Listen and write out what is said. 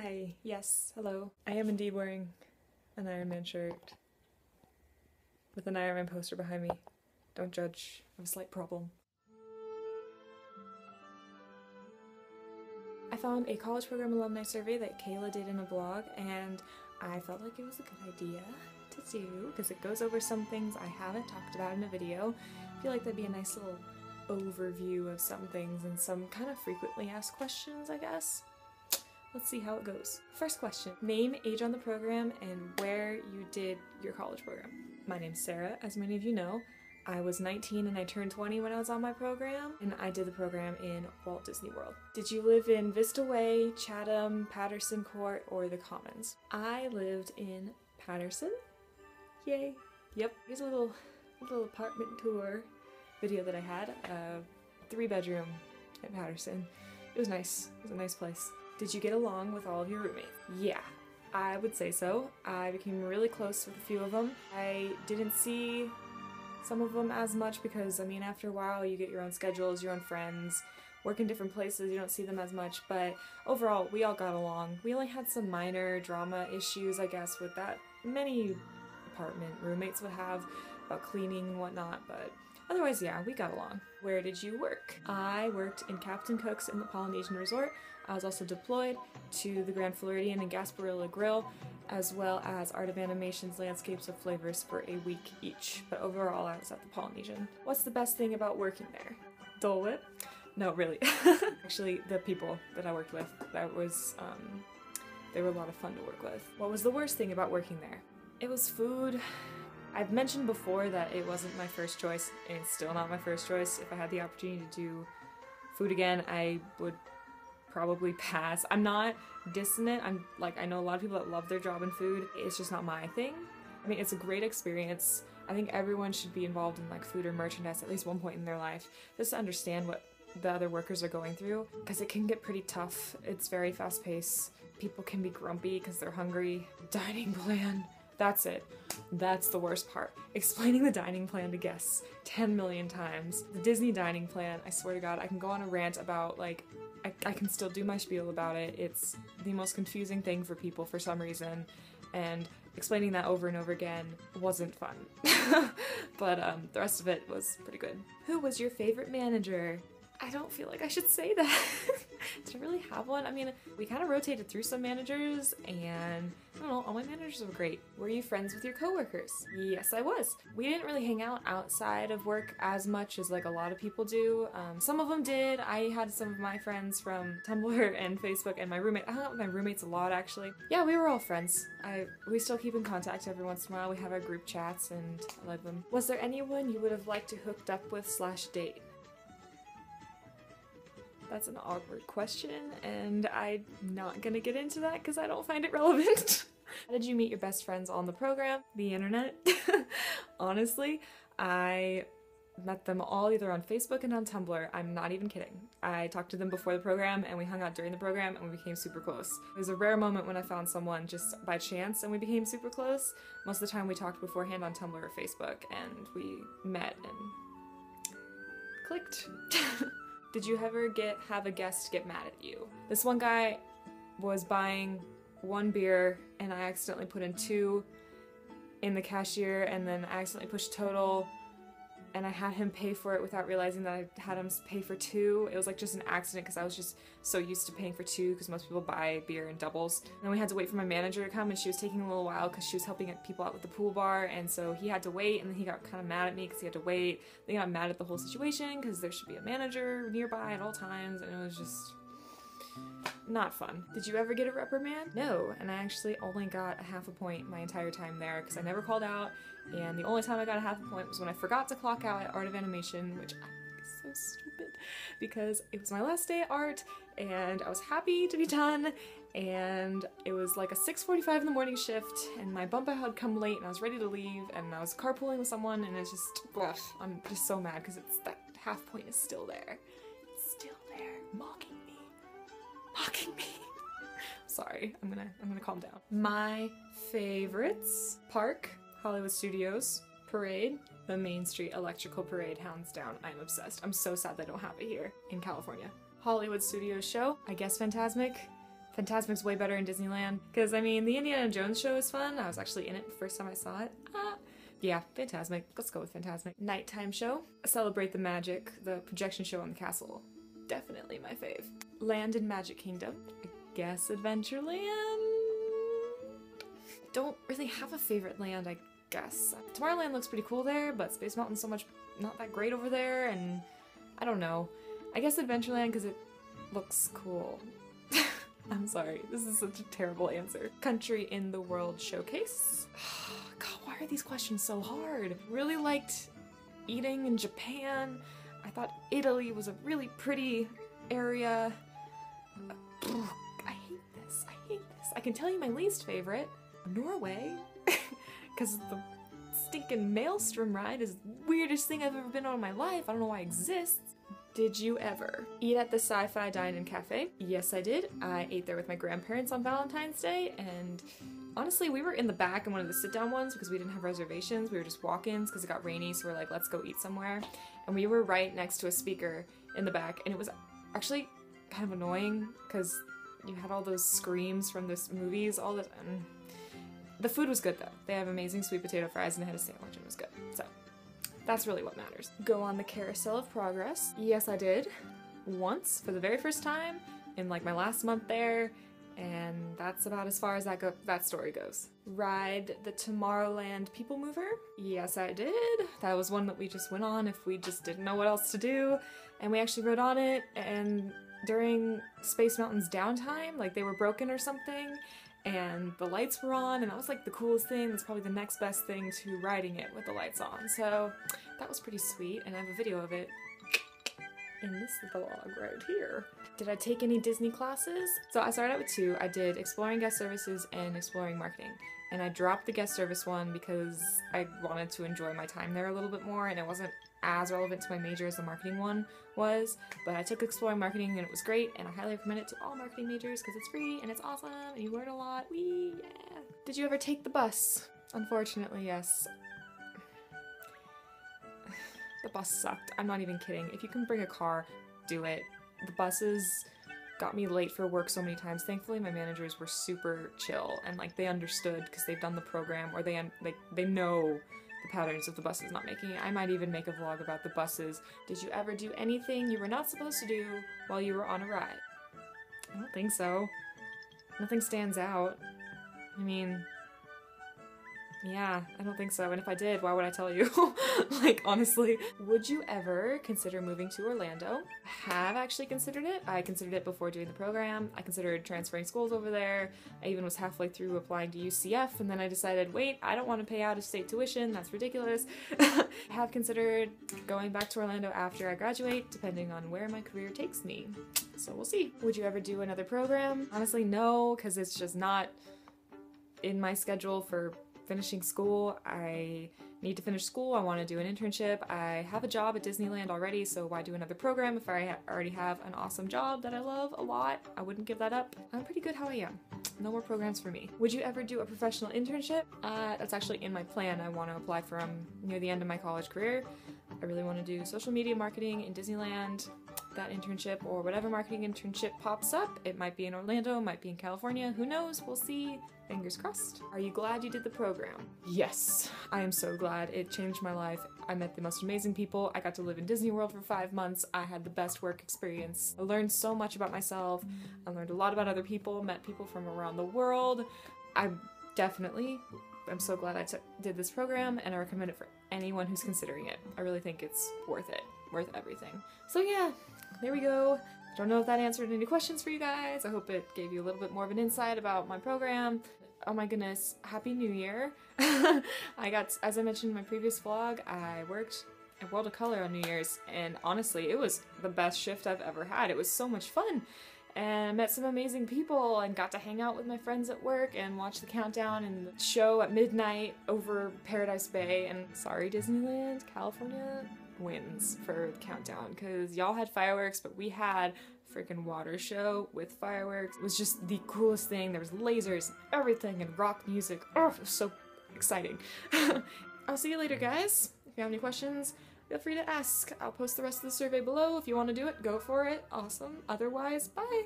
Hi, yes, hello. I am indeed wearing an Iron Man shirt with an Iron Man poster behind me. Don't judge, I have a slight problem. I found a college program alumni survey that Kayla did in a blog, and I felt like it was a good idea to do because it goes over some things I haven't talked about in a video. I feel like that'd be a nice little overview of some things and some kind of frequently asked questions, I guess. Let's see how it goes. First question, name, age on the program, and where you did your college program. My name's Sarah, as many of you know. I was 19 and I turned 20 when I was on my program, and I did the program in Walt Disney World. Did you live in Vista Way, Chatham, Patterson Court, or the Commons? I lived in Patterson. Yay. Yep, here's a little apartment tour video that I had. 3-bedroom at Patterson. It was nice. It was a nice place. Did you get along with all of your roommates? Yeah, I would say so. I became really close with a few of them. I didn't see some of them as much because, I mean, after a while you get your own schedules, your own friends, work in different places, you don't see them as much, but overall we all got along. We only had some minor drama issues, I guess, with that many apartment roommates would have about cleaning and whatnot, but otherwise, yeah, we got along. Where did you work? I worked in Captain Cook's in the Polynesian Resort. I was also deployed to the Grand Floridian and Gasparilla Grill, as well as Art of Animation's Landscapes of Flavors for a week each. But overall, I was at the Polynesian. What's the best thing about working there? Dole Whip? No, really. Actually, the people that I worked with, they were a lot of fun to work with. What was the worst thing about working there? It was food. I've mentioned before that it wasn't my first choice, and it's still not my first choice. If I had the opportunity to do food again, I would probably pass. I'm not dissonant. I know a lot of people that love their job in food. It's just not my thing. I mean, it's a great experience. I think everyone should be involved in like food or merchandise at least one point in their life, just to understand what the other workers are going through, because it can get pretty tough. It's very fast paced. People can be grumpy because they're hungry. Dining plan. That's it. That's the worst part. Explaining the dining plan to guests 10 million times. The Disney dining plan, I swear to God, I can go on a rant about, like, I can still do my spiel about it. It's the most confusing thing for people for some reason, and explaining that over and over again wasn't fun. But the rest of it was pretty good. Who was your favorite manager? I don't feel like I should say that. Did I really have one? I mean, we kind of rotated through some managers, and I don't know, all my managers were great. Were you friends with your coworkers? Yes, I was. We didn't really hang out outside of work as much as like a lot of people do. Some of them did. I had some of my friends from Tumblr and Facebook, and my roommate. I hung out with my roommates a lot, actually. Yeah, we were all friends. We still keep in contact every once in a while. We have our group chats, and I love them. Was there anyone you would have liked to hooked up with / date? That's an awkward question, and I'm not gonna get into that because I don't find it relevant. How did you meet your best friends on the program? The internet. Honestly, I met them all either on Facebook and on Tumblr. I'm not even kidding. I talked to them before the program, and we hung out during the program, and we became super close. It was a rare moment when I found someone just by chance and we became super close. Most of the time we talked beforehand on Tumblr or Facebook, and we met and clicked. Did you ever have a guest get mad at you? This one guy was buying 1 beer, and I accidentally put in 2 in the cashier, and then I accidentally pushed total, and I had him pay for it without realizing that I had him pay for 2. It was like just an accident because I was just so used to paying for 2 because most people buy beer in doubles. And then we had to wait for my manager to come, and she was taking a little while because she was helping people out with the pool bar, and so he had to wait, and then he got kind of mad at me because he had to wait. Then he got mad at the whole situation because there should be a manager nearby at all times, and it was just not fun. Did you ever get a reprimand? No, and I actually only got a ½ point my entire time there because I never called out, and the only time I got a ½ point was when I forgot to clock out at Art of Animation, which I think is so stupid because it was my last day at art and I was happy to be done, and it was like a 6:45 in the morning shift, and my bump out had come late and I was ready to leave, and I was carpooling with someone, and it's just, ugh, I'm just so mad because it's that ½ point is still there. It's still there, mocking me. Sorry, I'm gonna calm down. My favorites: Park, Hollywood Studios, Parade, the Main Street Electrical Parade, hands down. I'm obsessed. I'm so sad they don't have it here in California. Hollywood Studios show, I guess Fantasmic, Fantasmic's way better in Disneyland, because I mean, the Indiana Jones show is fun. I was actually in it the first time I saw it. Yeah, Fantasmic. Let's go with Fantasmic. Nighttime show. Celebrate the Magic, the projection show on the castle. Definitely my fave. Land in Magic Kingdom. I guess Adventureland? Don't really have a favorite land, I guess. Tomorrowland looks pretty cool there, but Space Mountain's so much not that great over there, and I don't know. I guess Adventureland because it looks cool. I'm sorry, this is such a terrible answer. Country in the World Showcase. God, why are these questions so hard? Really liked eating in Japan. I thought Italy was a really pretty area. I hate this. I hate this. I can tell you my least favorite. Norway. Because the stinking Maelstrom ride is the weirdest thing I've ever been on in my life. I don't know why it exists. Did you ever eat at the Sci-Fi Dine and Cafe? Yes, I did. I ate there with my grandparents on Valentine's Day, and honestly, we were in the back in one of the sit-down ones because we didn't have reservations. We were just walk-ins because it got rainy, so we're like, let's go eat somewhere. And we were right next to a speaker in the back, and it was actually kind of annoying because you had all those screams from the movies all the time. The food was good though. They have amazing sweet potato fries and they had a sandwich and it was good. So that's really what matters. Go on the Carousel of Progress. Yes, I did. Once, for the very first time, in like my last month there, and that's about as far as that story goes. Ride the Tomorrowland People Mover. Yes, I did. That was one that we just went on if we just didn't know what else to do, and we actually rode on it, and during Space Mountain's downtime, like they were broken or something, and the lights were on, and that was like the coolest thing. That's probably the next best thing to riding it with the lights on. So that was pretty sweet, and I have a video of it in this vlog right here. Did I take any Disney classes? So I started out with 2. I did Exploring Guest Services and Exploring Marketing. And I dropped the guest service one because I wanted to enjoy my time there a little bit more, and it wasn't as relevant to my major as the marketing one was. But I took Exploring Marketing and it was great, and I highly recommend it to all marketing majors because it's free and it's awesome and you learn a lot. Whee, yeah. Did you ever take the bus? Unfortunately, yes. The bus sucked. I'm not even kidding. If you can bring a car, do it. The buses got me late for work so many times. Thankfully, my managers were super chill and like they understood because they've done the program, or they know the patterns of the buses not making it. I might even make a vlog about the buses. Did you ever do anything you were not supposed to do while you were on a ride? I don't think so. Nothing stands out. I mean, yeah, I don't think so. And if I did, why would I tell you? Like, honestly. Would you ever consider moving to Orlando? I have actually considered it. I considered it before doing the program. I considered transferring schools over there. I even was halfway through applying to UCF, and then I decided, wait, I don't want to pay out-of-state tuition. That's ridiculous. I have considered going back to Orlando after I graduate, depending on where my career takes me. So we'll see. Would you ever do another program? Honestly, no, because it's just not in my schedule for finishing school. I need to finish school. I want to do an internship. I have a job at Disneyland already, so why do another program if I already have an awesome job that I love a lot? I wouldn't give that up. I'm pretty good how I am. No more programs for me. Would you ever do a professional internship? That's actually in my plan. I want to apply for near the end of my college career. I really want to do social media marketing in Disneyland, that internship, or whatever marketing internship pops up. It might be in Orlando, might be in California, who knows? We'll see. Fingers crossed. Are you glad you did the program? Yes, I am so glad. It changed my life. I met the most amazing people. I got to live in Disney World for 5 months. I had the best work experience. I learned so much about myself. I learned a lot about other people, met people from around the world. I definitely am so glad I did this program, and I recommend it for anyone who's considering it. I really think it's worth it. Worth everything. So yeah, there we go. I don't know if that answered any questions for you guys. I hope it gave you a little bit more of an insight about my program. Oh my goodness, Happy New Year. As I mentioned in my previous vlog, I worked at World of Color on New Year's, and honestly, it was the best shift I've ever had. It was so much fun, and I met some amazing people and got to hang out with my friends at work and watch the countdown and the show at midnight over Paradise Bay. And sorry, Disneyland, California wins for the countdown because y'all had fireworks, but we had freaking water show with fireworks. It was just the coolest thing. There was lasers and everything and rock music. Oh, it was so exciting. I'll see you later, guys. If you have any questions, feel free to ask. I'll post the rest of the survey below. If you want to do it, go for it. Awesome. Otherwise, bye.